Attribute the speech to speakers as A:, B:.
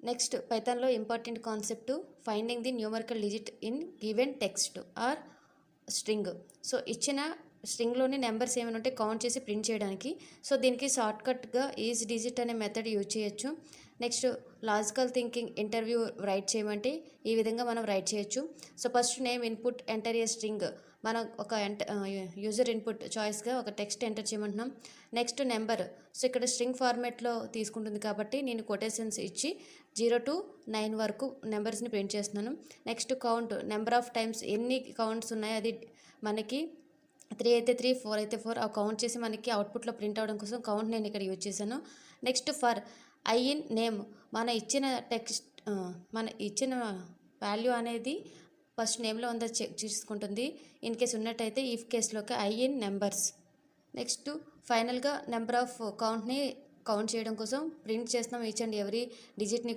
A: Next పైథాన్లో important concept finding the numerical digit in given text or string. So ఇచ్చిన స్ట్రింగ్లోని numbers ఏమైనా ఉంటే కౌంట్ చేసి ప్రింట్ చేయడానికి. సో దీనికి షార్ట్కట్గా ఈజ్ డిజిట్ అనే మెథడ్ యూజ్ చేయొచ్చు. Next logical thinking interview write చేయమంటే ఈ విధంగా మనం రైట్ చేయొచ్చు. So first name input enter a string, మనం ఒక యూజర్ ఇన్పుట్ చాయిస్గా ఒక టెక్స్ట్ ఎంటర్ చేయమంటున్నాం. నెక్స్ట్ నెంబర్, సో ఇక్కడ స్ట్రింగ్ ఫార్మేట్లో తీసుకుంటుంది కాబట్టి నేను కొటేషన్స్ ఇచ్చి 0 to 9 వరకు నెంబర్స్ని ప్రింట్ చేస్తున్నాను. Next count, number of times ఎన్ని కౌంట్స్ ఉన్నాయో అది మనకి 3 అయితే 3, 4 అయితే 4 ఆ కౌంట్ చేసి మనకి అవుట్పుట్లో ప్రింట్ అవ్వడం కోసం కౌంట్ నేను ఇక్కడ యూజ్ చేశాను. Next for I in name, మన ఇచ్చిన వాల్యూ అనేది ఫస్ట్ నేమ్లో ఉందా చెక్ చేసుకుంటుంది. ఇన్ కేస్ ఉన్నట్టయితే ఇఫ్ కేసులోకి ఐ ఇన్ నెంబర్స్. నెక్స్ట్ ఫైనల్గా నెంబర్ ఆఫ్ కౌంట్ని కౌంట్ చేయడం కోసం ప్రింట్ చేస్తున్నాం ఈచ్ అండ్ ఎవ్రీ డిజిట్ని